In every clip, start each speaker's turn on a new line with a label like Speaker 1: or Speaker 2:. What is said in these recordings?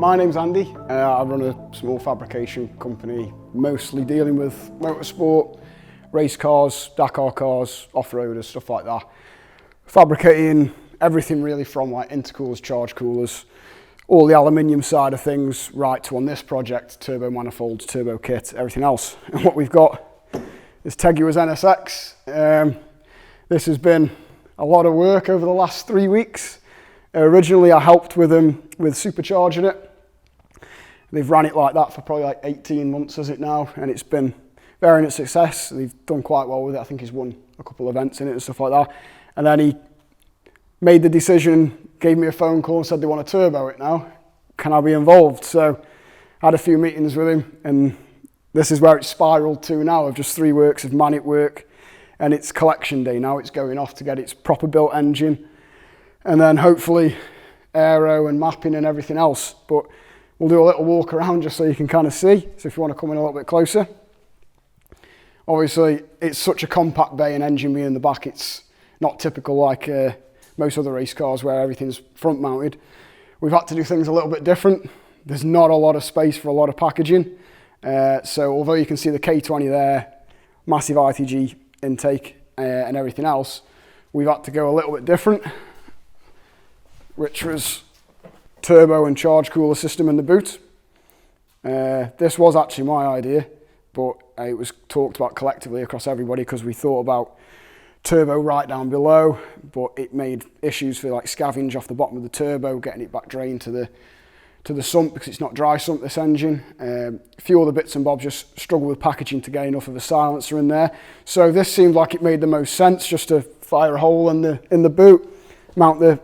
Speaker 1: My name's Andy. I run a small fabrication company, mostly dealing with motorsport, race cars, Dakar cars, off-roaders, stuff like that. Fabricating everything really from like intercoolers, charge coolers, all the aluminium side of things, right to on this project, turbo manifolds, turbo kit, everything else. And what we've got is Tegiwa's NSX. This has been a lot of work over the last 3 weeks. Originally I helped with them with supercharging it. They've ran it like that for probably like 18 months, is it now? And it's been varying its success. They've done quite well with it. I think he's won a couple of events in it and stuff like that. And then he made the decision, gave me a phone call and said they want to turbo it now. Can I be involved? So I had a few meetings with him, and this is where it's spiraled to now of just 3 weeks of manic work. And it's collection day now. It's going off to get its proper built engine. And then hopefully aero and mapping and everything else. But we'll do a little walk around just so you can kind of see. So if you want to come in a little bit closer. Obviously, it's such a compact bay and engine being in the back. It's not typical like most other race cars where everything's front mounted. We've had to do things a little bit different. There's not a lot of space for a lot of packaging. So although you can see the K20 there, massive ITG intake and everything else, we've had to go a little bit different, which was turbo and charge cooler system in the boot. This was actually my idea, but it was talked about collectively across everybody because we thought about turbo right down below, but it made issues for like scavenge off the bottom of the turbo, getting it back drained to the sump because it's not dry sump, this engine. A few other bits and bobs just struggle with packaging to get enough of a silencer in there. So this seemed like it made the most sense just to fire a hole in the boot, mount the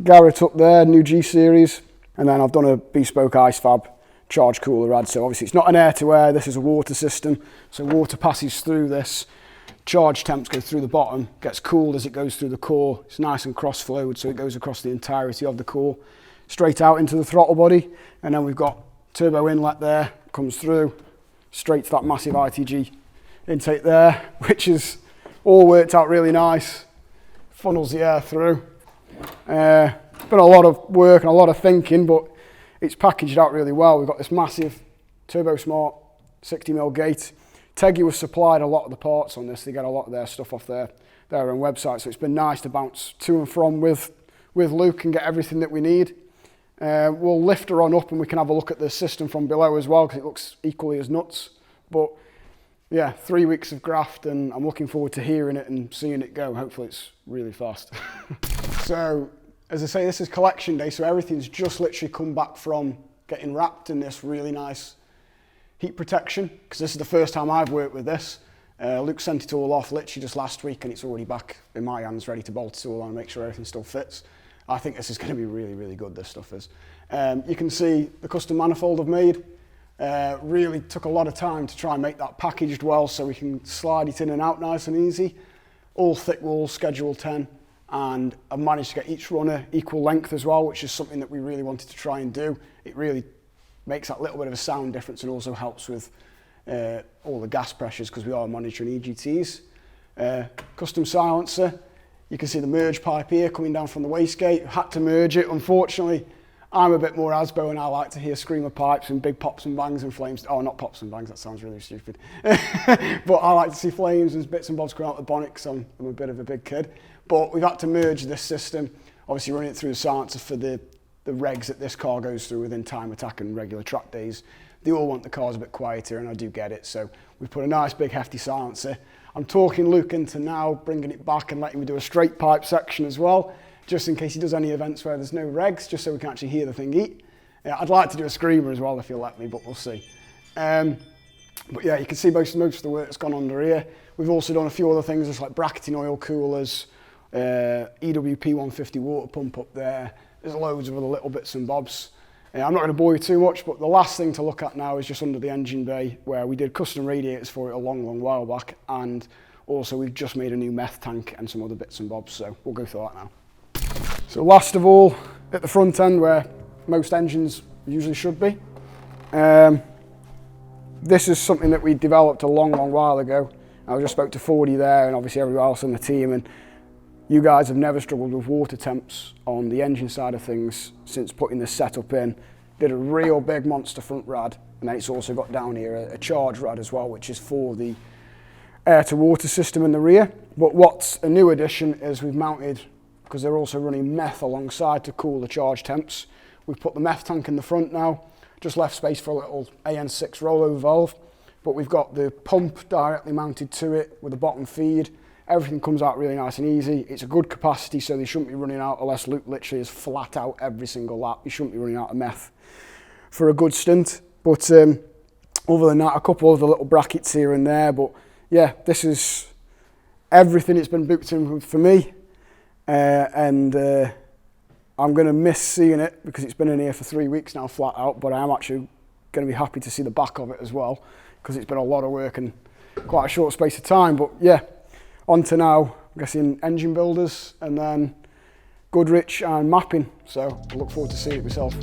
Speaker 1: Garrett up there, new G series, and then I've done a bespoke IceFab charge cooler rad. So obviously it's not an air to air, this is a water system. So water passes through this, charge temps go through the bottom, gets cooled as it goes through the core. It's nice and cross flowed, so it goes across the entirety of the core, straight out into the throttle body. And then we've got turbo inlet there, comes through, straight to that massive ITG intake there, which is all worked out really nice, funnels the air through. It's been a lot of work and a lot of thinking, but it's packaged out really well. We've got this massive Turbo Smart 60mm gate. Tegiwa supplied a lot of the parts on this. They get a lot of their stuff off their own website, so it's been nice to bounce to and from with Luke and get everything that we need. We'll lift her on up and we can have a look at the system from below as well because it looks equally as nuts. But yeah, 3 weeks of graft, and I'm looking forward to hearing it and seeing it go. Hopefully it's really fast. So, as I say, this is collection day, so everything's just literally come back from getting wrapped in this really nice heat protection, because this is the first time I've worked with this. Luke sent it all off literally just last week, and it's already back in my hands, ready to bolt it all on and make sure everything still fits. I think this is going to be really, really good, this stuff is. You can see the custom manifold I've made. Really took a lot of time to try and make that packaged well so we can slide it in and out nice and easy. All thick walls, schedule 10, and I've managed to get each runner equal length as well, which is something that we really wanted to try and do. It really makes that little bit of a sound difference and also helps with all the gas pressures because we are monitoring EGTs. Custom silencer. You can see the merge pipe here coming down from the wastegate. Had to merge it, unfortunately. I'm a bit more Asbo and I like to hear screamer pipes and big pops and bangs and flames. Oh, not pops and bangs, that sounds really stupid. But I like to see flames and bits and bobs coming out the bonnet because I'm a bit of a big kid. But we've had to merge this system, obviously running it through the silencer for the regs that this car goes through within time attack and regular track days. They all want the cars a bit quieter, and I do get it. So we've put a nice big hefty silencer. I'm talking Luke into now bringing it back and letting me do a straight pipe section as well, just in case he does any events where there's no regs, just so we can actually hear the thing eat. I'd like to do a screamer as well if he'll let me, but we'll see. But yeah, you can see most of the work's gone under here. We've also done a few other things, just like bracketing oil coolers, EWP 150 water pump up there. There's loads of other little bits and bobs. I'm not going to bore you too much, but the last thing to look at now is just under the engine bay, where we did custom radiators for it a long, long while back, and also we've just made a new meth tank and some other bits and bobs, so we'll go through that now. So last of all, at the front end where most engines usually should be, this is something that we developed a long, long while ago. I just spoke to 40 there and obviously everyone else on the team, and you guys have never struggled with water temps on the engine side of things since putting this setup in. Did a real big monster front rad, and then it's also got down here a charge rad as well, which is for the air to water system in the rear. But what's a new addition is we've mounted, because they're also running meth alongside to cool the charge temps, we've put the meth tank in the front now, just left space for a little AN6 rollover valve, but we've got the pump directly mounted to it with a bottom feed. Everything comes out really nice and easy. It's a good capacity, so they shouldn't be running out unless Luke literally is flat out every single lap. You shouldn't be running out of meth for a good stint. But other than that, a couple of the little brackets here and there. But yeah, this is everything it's been booked in for me. I'm going to miss seeing it because it's been in here for 3 weeks now flat out, but I am actually going to be happy to see the back of it as well because it's been a lot of work in quite a short space of time. But yeah, on to now, I'm guessing engine builders and then Goodrich and mapping. So I look forward to seeing it myself.